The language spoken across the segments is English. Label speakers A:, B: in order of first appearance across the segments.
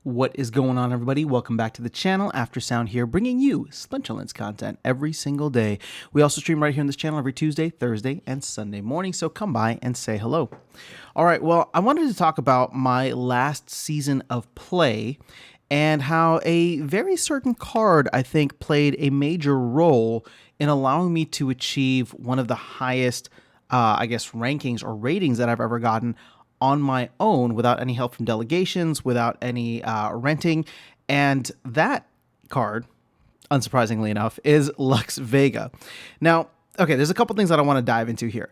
A: What is going on, everybody? Welcome back to the channel. After Sound here, bringing you Splinter Lens content every single day. We also stream right here on this channel every Tuesday, Thursday, and Sunday morning, so come by and say hello. All right, well, I wanted to talk about my last season of play and how a very certain card, I think, played a major role in allowing me to achieve one of the highest, rankings or ratings that I've ever gotten on my own without any help from delegations, without any renting. And that card, unsurprisingly enough, is Lux Vega. Now, okay, there's a couple things that I want to dive into here.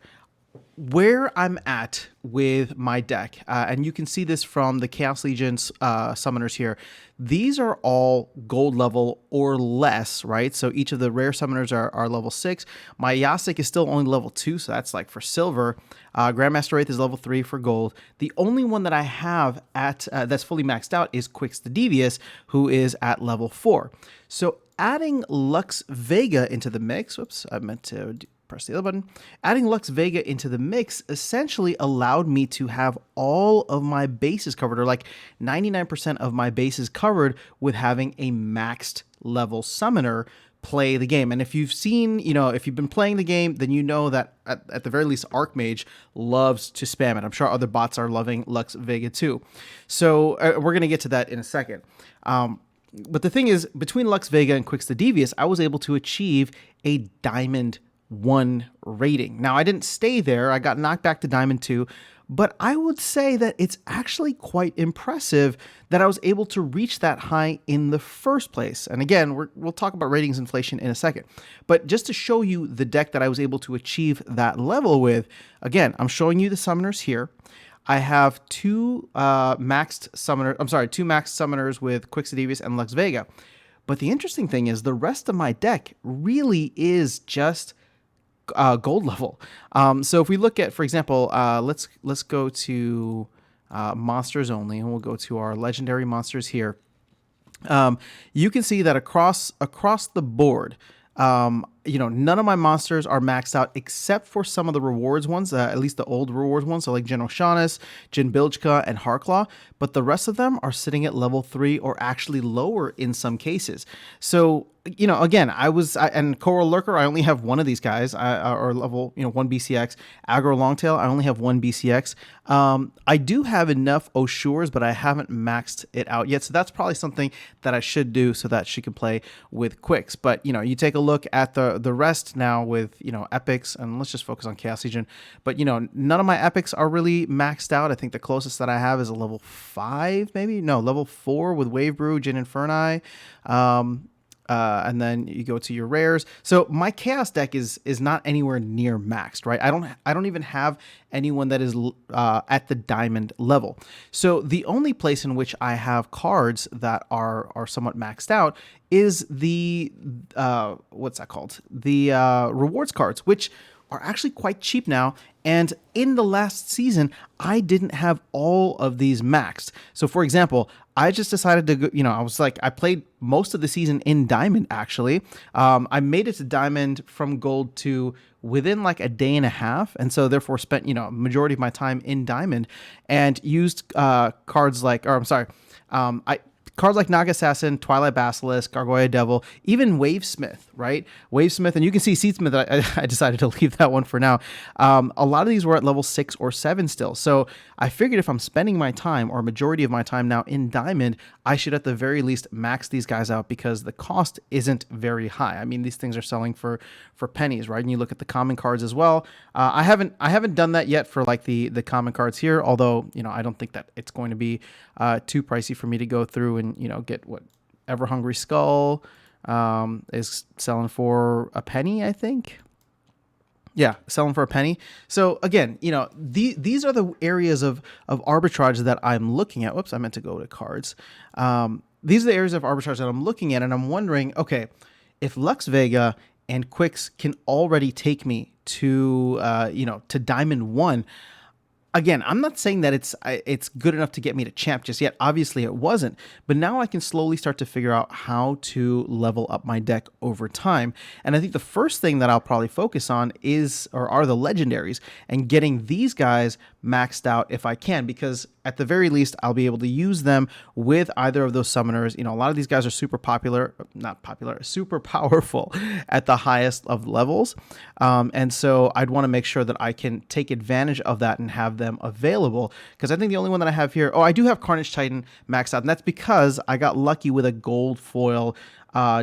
A: Where I'm at with my deck, and you can see this from the Chaos Legion's summoners here, these are all gold level or less, right? So each of the rare summoners are level 6. My Yasik is still only level 2, so that's like for silver. Grandmaster Wraith is level 3 for gold. The only one that I have at that's fully maxed out is Quix the Devious, who is at level 4. So adding Lux Vega into the mix, whoops, I meant to press the other button. Adding Lux Vega into the mix essentially allowed me to have all of my bases covered, or like 99% of my bases covered, with having a maxed level summoner play the game. And if you've seen, if you've been playing the game, then you know that at the very least, Archmage loves to spam it. I'm sure other bots are loving Lux Vega too. So we're going to get to that in a second. But the thing is, between Lux Vega and Quix the Devious, I was able to achieve a Diamond 1 rating. Now, I didn't stay there. I got knocked back to Diamond 2, but I would say that it's actually quite impressive that I was able to reach that high in the first place. And again, we'll talk about ratings inflation in a second. But just to show you the deck that I was able to achieve that level with, again, I'm showing you the summoners here. I have two maxed summoners with Quix the Devious and Lux Vega. But the interesting thing is the rest of my deck really is just gold level. So if we look at, for example, let's go to monsters only, and we'll go to our legendary monsters here. You can see that across the board, none of my monsters are maxed out except for some of the rewards ones, at least the old rewards ones, so like General Shaunus, Jin Bilgka, and Harklaw, but the rest of them are sitting at level 3 or actually lower in some cases. So, again, and Coral Lurker, I only have one of these guys, or level, 1 BCX. Aggro Longtail, I only have 1 BCX. I do have enough Oshures, but I haven't maxed it out yet, so that's probably something that I should do so that she can play with Quix. But, you take a look at the rest now with, epics, and let's just focus on Chaos Legion. But, none of my epics are really maxed out. I think the closest that I have is a level 5, maybe? No, level 4 with Wave Brew, Jin Inferni. And then you go to your rares. So my Chaos deck is not anywhere near maxed, right? I don't even have anyone that is at the Diamond level. So the only place in which I have cards that are somewhat maxed out is the what's that called? The rewards cards, which are actually quite cheap now. And in the last season, I didn't have all of these maxed. So for example, I just decided to go, I played most of the season in Diamond, actually. I made it to Diamond from Gold to within like a day and a half. And so therefore spent, a majority of my time in Diamond and used cards like, cards like Naga Assassin, Twilight Basilisk, Gargoyle Devil, even Wavesmith, right? Wavesmith, and you can see Seedsmith, I decided to leave that one for now. A lot of these were at level 6 or 7 still. So I figured if I'm spending my time, or a majority of my time now in Diamond, I should at the very least max these guys out because the cost isn't very high. I mean, these things are selling for pennies, right? And you look at the common cards as well. I haven't done that yet for like the common cards here, although, I don't think that it's going to be too pricey for me to go through and, get what Ever Hungry Skull is selling for a penny, I think. Yeah, selling for a penny. So again, these are the areas of arbitrage that I'm looking at. Whoops, I meant to go to cards. These are the areas of arbitrage that I'm looking at, and I'm wondering, okay, if Lux Vega and Quix can already take me to to Diamond 1. Again, I'm not saying that it's good enough to get me to champ just yet. Obviously, it wasn't. But now I can slowly start to figure out how to level up my deck over time. And I think the first thing that I'll probably focus on are the legendaries and getting these guys maxed out if I can. Because at the very least, I'll be able to use them with either of those summoners. A lot of these guys are super super powerful at the highest of levels. And so I'd want to make sure that I can take advantage of that and have them available, because I think the only one that I have here, I do have Carnage Titan maxed out, and that's because I got lucky with a gold foil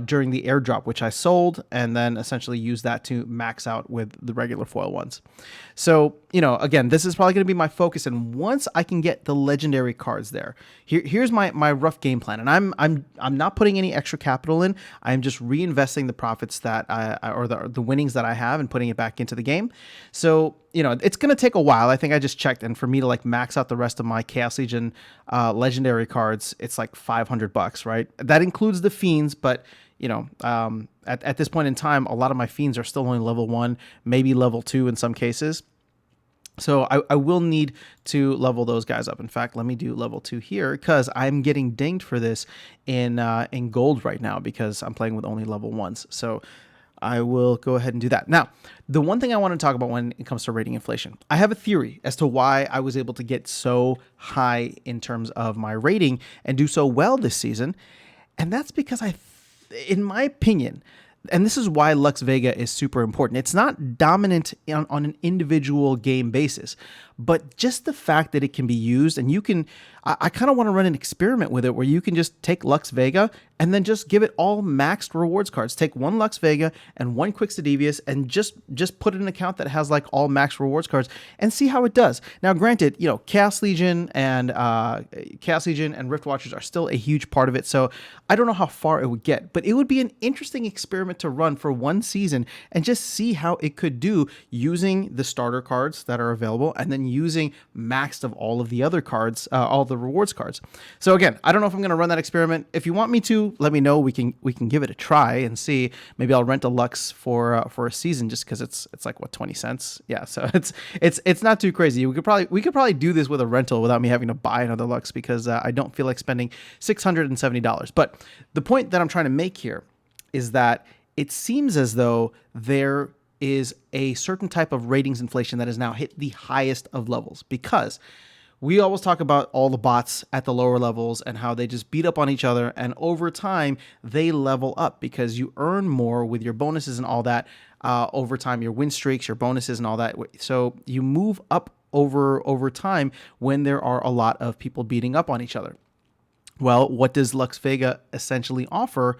A: during the airdrop, which I sold and then essentially used that to max out with the regular foil ones. So, again, this is probably going to be my focus. And once I can get the legendary cards there, here's my rough game plan. And I'm not putting any extra capital in. I'm just reinvesting the profits that or the winnings that I have and putting it back into the game. So, it's going to take a while. I think I just checked, and for me to like max out the rest of my Chaos Legion legendary cards, it's like $500, right? That includes the fiends, but at this point in time, a lot of my fiends are still only level 1, maybe level 2 in some cases. So I will need to level those guys up. In fact, let me do level 2 here, because I'm getting dinged for this in gold right now because I'm playing with only level 1s. So I will go ahead and do that. Now, the one thing I want to talk about when it comes to rating inflation, I have a theory as to why I was able to get so high in terms of my rating and do so well this season. And that's because in my opinion, and this is why Lux Vega is super important. It's not dominant on an individual game basis, but just the fact that it can be used, and I kind of want to run an experiment with it where you can just take Lux Vega and then just give it all maxed rewards cards. Take one Lux Vega and one Quixodevious and just put in an account that has like all maxed rewards cards and see how it does. Now, granted, Chaos Legion and Rift Watchers are still a huge part of it, so I don't know how far it would get, but it would be an interesting experiment to run for one season and just see how it could do using the starter cards that are available and then using maxed of all of the other cards, all the rewards cards. So again, I don't know if I'm going to run that experiment. If you want me to, let me know. We can give it a try and see. Maybe I'll rent a Lux for a season, just because it's like what, 20 cents. Yeah, so it's not too crazy. We could probably do this with a rental without me having to buy another Lux, because I don't feel like spending $670. But the point that I'm trying to make here is that it seems as though there is a certain type of ratings inflation that has now hit the highest of levels, because we always talk about all the bots at the lower levels and how they just beat up on each other, and over time they level up because you earn more with your bonuses and all that over time, your win streaks, your bonuses and all that. So you move up over time when there are a lot of people beating up on each other. Well, what does Lux Vega essentially offer?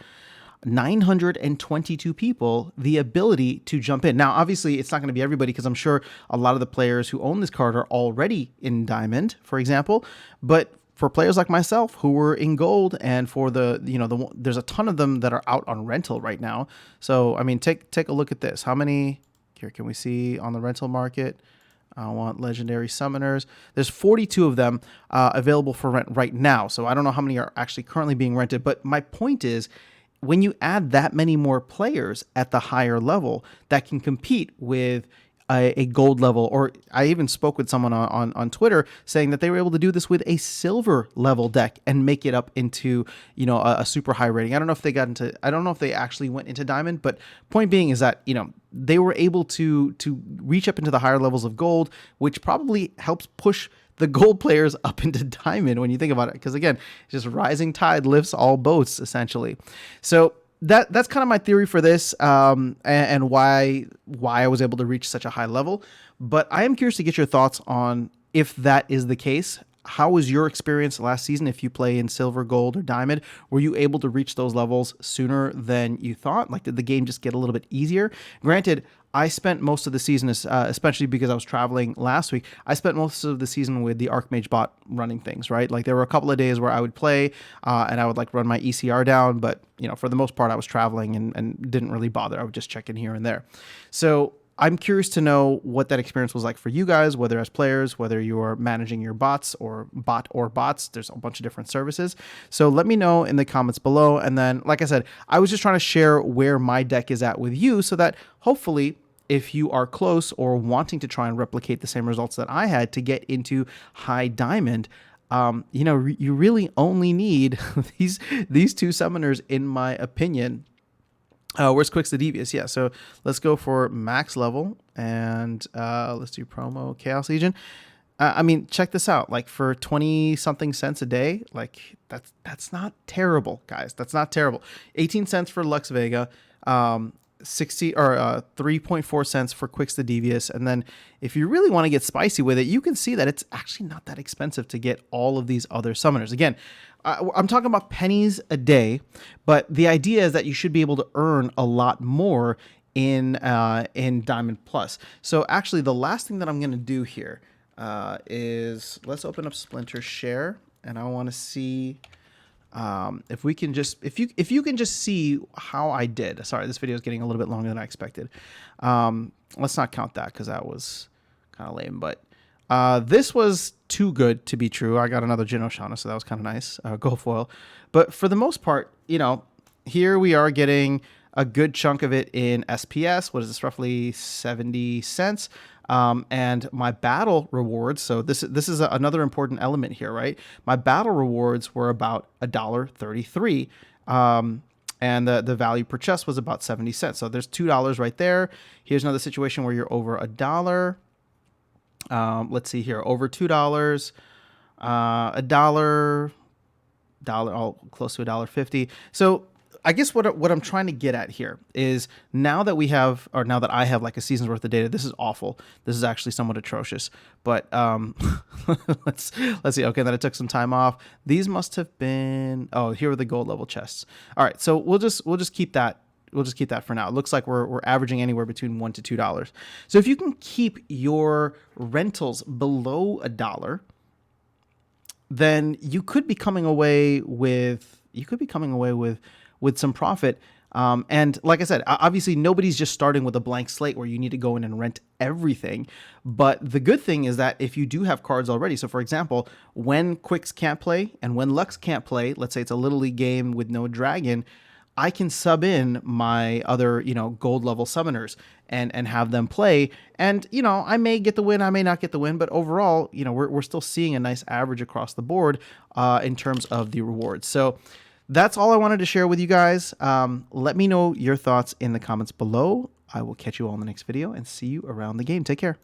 A: 922 people the ability to jump in. Now, obviously, it's not going to be everybody, because I'm sure a lot of the players who own this card are already in Diamond, for example. But for players like myself who were in Gold, and for there's a ton of them that are out on rental right now. So, I mean, take a look at this. How many here can we see on the rental market? I want legendary summoners. There's 42 of them available for rent right now. So I don't know how many are actually currently being rented. But my point is, when you add that many more players at the higher level that can compete with a gold level, or I even spoke with someone on Twitter saying that they were able to do this with a silver level deck and make it up into, a super high rating. I don't know if they actually went into Diamond, but point being is that, they were able to reach up into the higher levels of gold, which probably helps push the gold players up into Diamond when you think about it, because again, just rising tide lifts all boats essentially. So that's kind of my theory for this, and why I was able to reach such a high level. But I am curious to get your thoughts on if that is the case. How was your experience last season? If you play in silver, gold, or diamond, were you able to reach those levels sooner than you thought? Like, did the game just get a little bit easier? Granted, I spent most of the season, especially because I was traveling last week, I spent most of the season with the Archmage bot running things, right? Like, there were a couple of days where I would play and I would like run my ECR down, but for the most part, I was traveling and didn't really bother. I would just check in here and there. So I'm curious to know what that experience was like for you guys, whether as players, whether you're managing your bots or bots. There's a bunch of different services. So let me know in the comments below. And then, like I said, I was just trying to share where my deck is at with you, so that hopefully, if you are close or wanting to try and replicate the same results that I had to get into high diamond, you really only need these two summoners, in my opinion. Where's Quixodevious? Yeah, so let's go for max level, and let's do promo Chaos Legion. I mean, check this out. Like for 20 something cents a day, like that's not terrible, guys. That's not terrible. 18 cents for Lux Vega, 60 or 3.4 cents for Quicks the Devious. And then if you really want to get spicy with it, you can see that it's actually not that expensive to get all of these other summoners. Again, I'm talking about pennies a day, but the idea is that you should be able to earn a lot more in Diamond Plus. So actually, the last thing that I'm going to do here is let's open up Splinter Share, and I want to see if we can just if you can just see how I did. Sorry, this video is getting a little bit longer than I expected. Let's not count that because that was kind of lame, but this was too good to be true. I got another Jin Oshana, so that was kind of nice. Gold foil, but for the most part, you know, here we are getting a good chunk of it in SPS. What is this? Roughly 70 cents. And my battle rewards. So this is another important element here, right? My battle rewards were about $1.33. And the value per chest was about 70 cents. So there's $2 right there. Here's another situation where you're over $1. Let's see here, over $2, $1, close to $1.50. So I guess what I'm trying to get at here is now that we have, or now that I have like a season's worth of data, this is awful. This is actually somewhat atrocious, but let's see. Okay, then I took some time off. These must have been, oh, here are the gold level chests. All right, so we'll just keep that. We'll just keep that for now. It looks like we're averaging anywhere between $1 to $2. So if you can keep your rentals below $1, then you could be coming away with some profit. And like I said, obviously nobody's just starting with a blank slate where you need to go in and rent everything. But the good thing is that if you do have cards already, so for example, when Quicks can't play and when Lux can't play, let's say it's a Little League game with no dragon, I can sub in my other, gold level summoners and have them play. And, I may get the win, I may not get the win, but overall, we're still seeing a nice average across the board in terms of the rewards. So that's all I wanted to share with you guys. Let me know your thoughts in the comments below. I will catch you all in the next video and see you around the game. Take care.